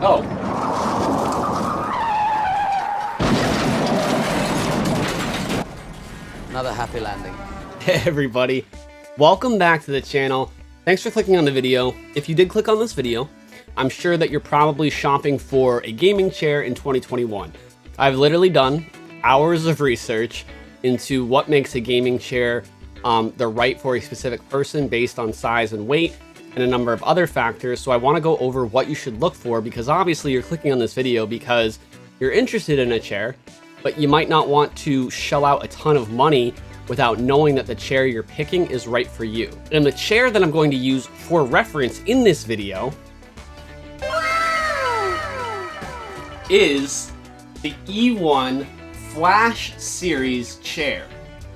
Oh. Another happy landing. Hey everybody, welcome back to the channel. Thanks for clicking on the video. If you did click on this video, I'm sure that you're probably shopping for a gaming chair in 2021. I've literally done hours of research into what makes a gaming chair the right for a specific person based on size and weight and a number of other factors. So I want to go over what you should look for, because obviously you're clicking on this video because you're interested in a chair, but you might not want to shell out a ton of money without knowing that the chair you're picking is right for you. And the chair that I'm going to use for reference in this video is the Ewin Flash Series chair.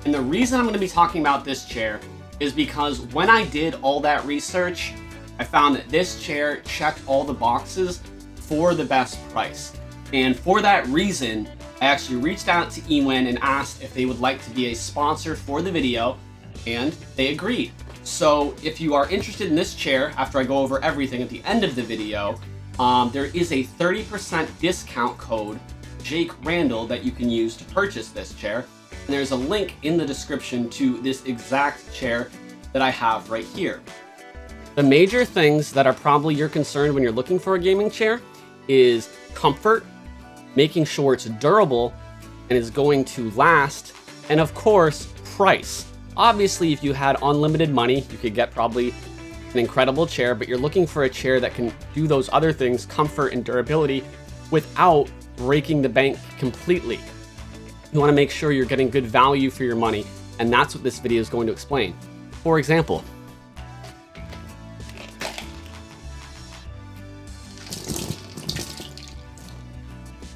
And the reason I'm going to be talking about this chair is because when I did all that research, I found that this chair checked all the boxes for the best price. And for that reason, I actually reached out to Ewin and asked if they would like to be a sponsor for the video, and they agreed. So if you are interested in this chair, after I go over everything at the end of the video, there is a 30% discount code, Jake Randall, that you can use to purchase this chair. And there's a link in the description to this exact chair that I have right here. The major things that are probably your concern when you're looking for a gaming chair is comfort, making sure it's durable and is going to last, and of course, price. Obviously, if you had unlimited money, you could get probably an incredible chair, but you're looking for a chair that can do those other things, comfort and durability, without breaking the bank completely. You want to make sure you're getting good value for your money, and that's what this video is going to explain. For example,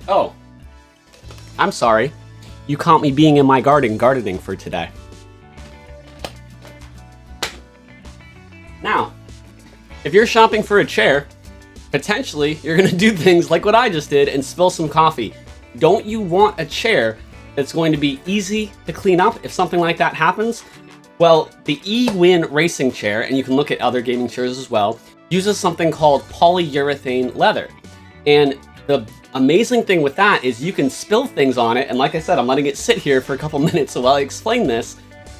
oh, I'm sorry. You caught me being in my gardening for today. Now, if you're shopping for a chair, potentially you're going to do things like what I just did and spill some coffee. Don't you want a chair that's going to be easy to clean up if something like that happens? Well, the EwinRacing chair, and you can look at other gaming chairs as well, uses something called polyurethane leather. And the amazing thing with that is you can spill things on it, and like I said, I'm letting it sit here for a couple minutes so while I explain this,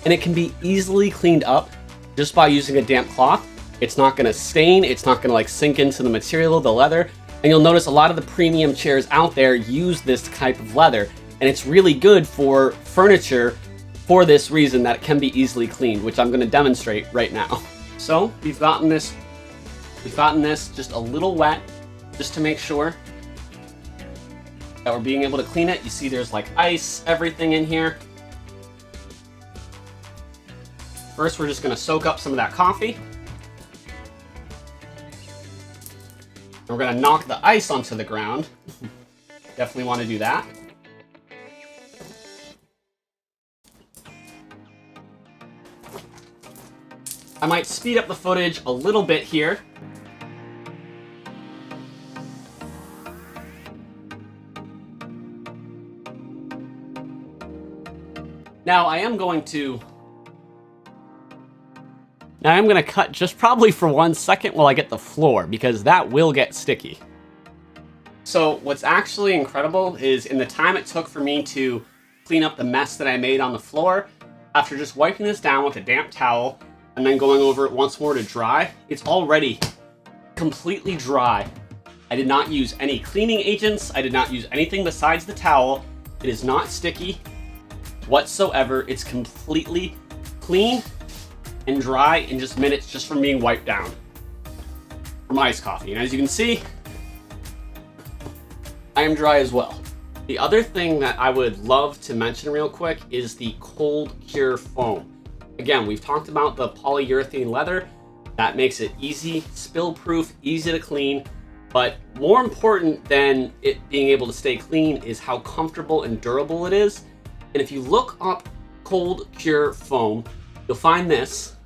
and it can be easily cleaned up just by using a damp cloth. It's not gonna stain, it's not gonna like sink into the material, the leather, and you'll notice a lot of the premium chairs out there use this type of leather, and it's really good for furniture for this reason, that it can be easily cleaned, which I'm gonna demonstrate right now. So we've gotten this just a little wet, just to make sure that we're being able to clean it. You see there's like ice, everything in here. First, we're just gonna soak up some of that coffee. And we're gonna knock the ice onto the ground. Definitely wanna do that. I might speed up the footage a little bit here. Now I am going to cut just probably for 1 second while I get the floor, because that will get sticky. So what's actually incredible is in the time it took for me to clean up the mess that I made on the floor, after just wiping this down with a damp towel and then going over it once more to dry, it's already completely dry. I did not use any cleaning agents. I did not use anything besides the towel. It is not sticky whatsoever. It's completely clean and dry in just minutes, just from being wiped down from iced coffee. And as you can see, I am dry as well. The other thing that I would love to mention real quick is the cold cure foam. Again, we've talked about the polyurethane leather. That makes it easy, spill proof, easy to clean. But more important than it being able to stay clean is how comfortable and durable it is. And if you look up cold cure foam, you'll find this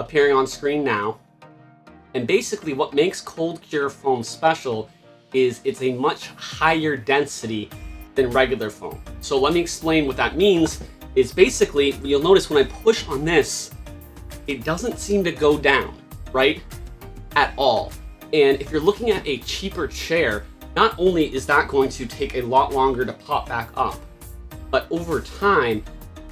appearing on screen now. And basically what makes cold cure foam special is it's a much higher density than regular foam. So let me explain what that means. Is basically, you'll notice when I push on this, it doesn't seem to go down, right? At all. And if you're looking at a cheaper chair, not only is that going to take a lot longer to pop back up, but over time,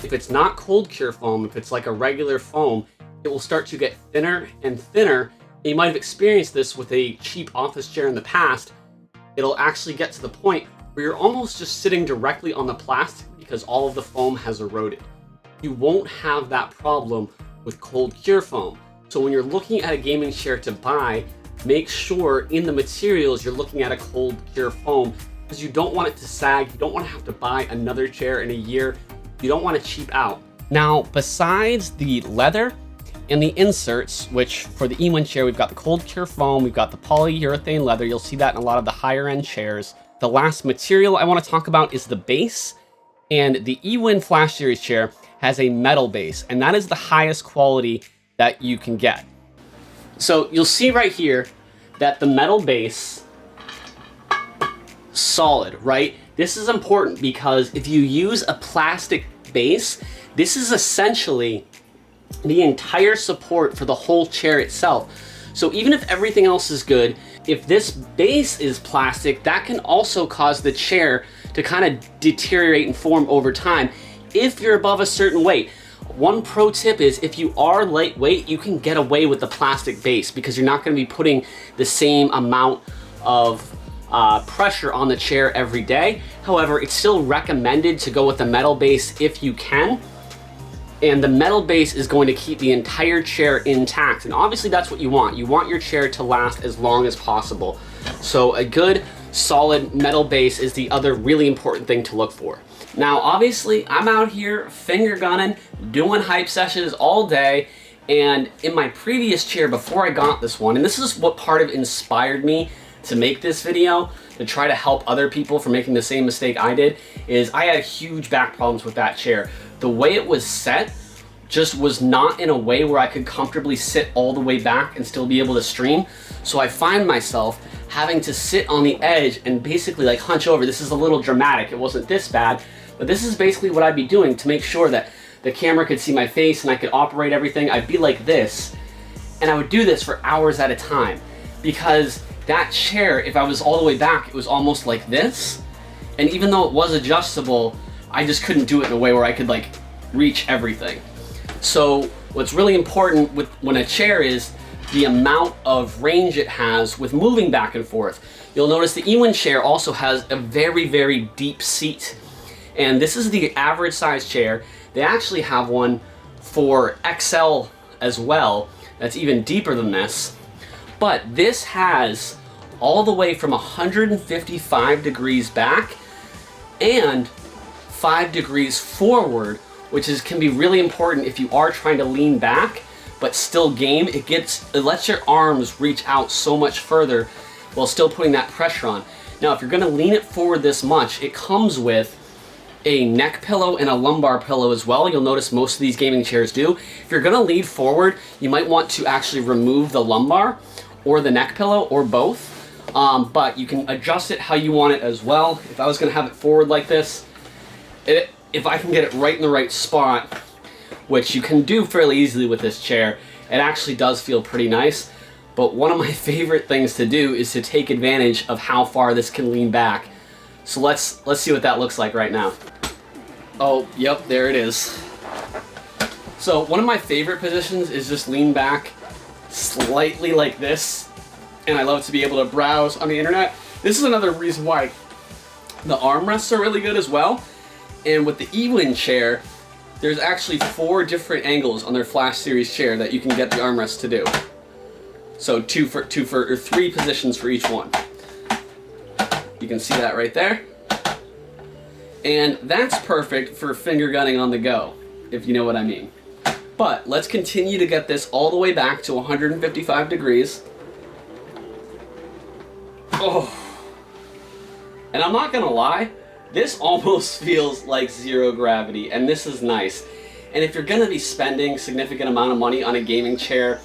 if it's not cold cure foam, if it's like a regular foam, it will start to get thinner and thinner. And you might have experienced this with a cheap office chair in the past. It'll actually get to the point where you're almost just sitting directly on the plastic because all of the foam has eroded. You won't have that problem with cold cure foam. So when you're looking at a gaming chair to buy, make sure in the materials you're looking at a cold cure foam, because you don't want it to sag. You don't want to have to buy another chair in a year. You don't want to cheap out. Now, besides the leather and the inserts, which for the Ewin chair, we've got the cold cure foam, we've got the polyurethane leather. You'll see that in a lot of the higher end chairs. The last material I want to talk about is the base. And the Ewin Flash Series chair has a metal base, and that is the highest quality that you can get. So you'll see right here that the metal base, solid, right? This is important because if you use a plastic base, this is essentially the entire support for the whole chair itself. So even if everything else is good, if this base is plastic, that can also cause the chair to kind of deteriorate and form over time if you're above a certain weight. One pro tip is if you are lightweight, you can get away with the plastic base because you're not going to be putting the same amount of pressure on the chair every day. However, it's still recommended to go with the metal base if you can. And the metal base is going to keep the entire chair intact. And obviously that's what you want. You want your chair to last as long as possible. So a good solid metal base is the other really important thing to look for. Now, obviously I'm out here finger gunning, doing hype sessions all day. And in my previous chair before I got this one, and this is what part of inspired me to make this video, to try to help other people from making the same mistake I did, is I had huge back problems with that chair. The way it was set just was not in a way where I could comfortably sit all the way back and still be able to stream. So I find myself having to sit on the edge and basically like hunch over. This is a little dramatic. It wasn't this bad, but this is basically what I'd be doing to make sure that the camera could see my face and I could operate everything. I'd be like this, and I would do this for hours at a time because that chair, if I was all the way back, it was almost like this. And even though it was adjustable, I just couldn't do it in a way where I could like reach everything. So what's really important with when a chair is the amount of range it has with moving back and forth. You'll notice the Ewin chair also has a very, very deep seat. And this is the average size chair. They actually have one for XL as well that's even deeper than this. But this has all the way from 155 degrees back and 5 degrees forward, which can be really important if you are trying to lean back but still game. It lets your arms reach out so much further while still putting that pressure on. Now, if you're gonna lean it forward this much, it comes with a neck pillow and a lumbar pillow as well. You'll notice most of these gaming chairs do. If you're gonna lean forward, you might want to actually remove the lumbar or the neck pillow or both. But you can adjust it how you want it as well. If I was gonna have it forward like this, if I can get it right in the right spot, which you can do fairly easily with this chair, it actually does feel pretty nice. But one of my favorite things to do is to take advantage of how far this can lean back. So let's see what that looks like right now. Oh, yep, there it is. So one of my favorite positions is just lean back slightly like this. And I love to be able to browse on the internet. This is another reason why the armrests are really good as well. And with the Ewin chair, there's actually 4 different angles on their Flash Series chair that you can get the armrest to do. So 3 positions for each one. You can see that right there. And that's perfect for finger gunning on the go, if you know what I mean. But let's continue to get this all the way back to 155 degrees. Oh. And I'm not gonna lie, this almost feels like zero gravity, and this is nice. And if you're gonna be spending a significant amount of money on a gaming chair,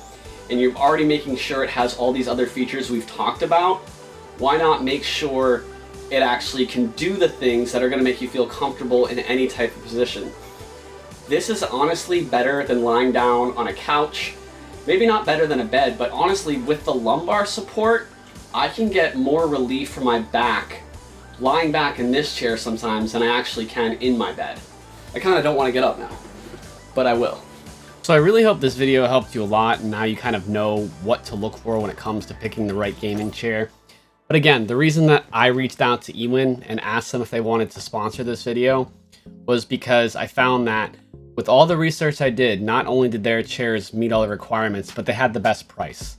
and you're already making sure it has all these other features we've talked about, why not make sure it actually can do the things that are gonna make you feel comfortable in any type of position. This is honestly better than lying down on a couch Maybe not better than a bed, but honestly, with the lumbar support, I can get more relief from my back lying back in this chair sometimes than I actually can in my bed. I kind of don't want to get up now, but I will. So I really hope this video helped you a lot, and now you kind of know what to look for when it comes to picking the right gaming chair. But again, the reason that I reached out to Ewin and asked them if they wanted to sponsor this video was because I found that with all the research I did, not only did their chairs meet all the requirements, but they had the best price.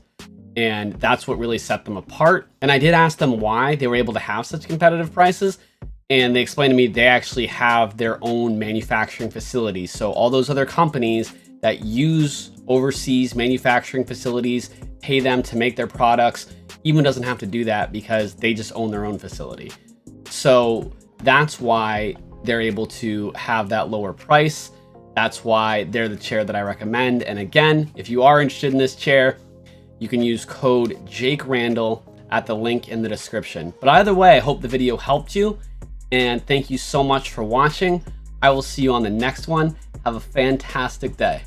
And that's what really set them apart. And I did ask them why they were able to have such competitive prices. And they explained to me they actually have their own manufacturing facilities. So all those other companies that use overseas manufacturing facilities, pay them to make their products, Ewin doesn't have to do that because they just own their own facility. So that's why they're able to have that lower price. That's why they're the chair that I recommend. And again, if you are interested in this chair, you can use code JakeRandall at the link in the description. But either way, I hope the video helped you, and thank you so much for watching. I will see you on the next one. Have a fantastic day.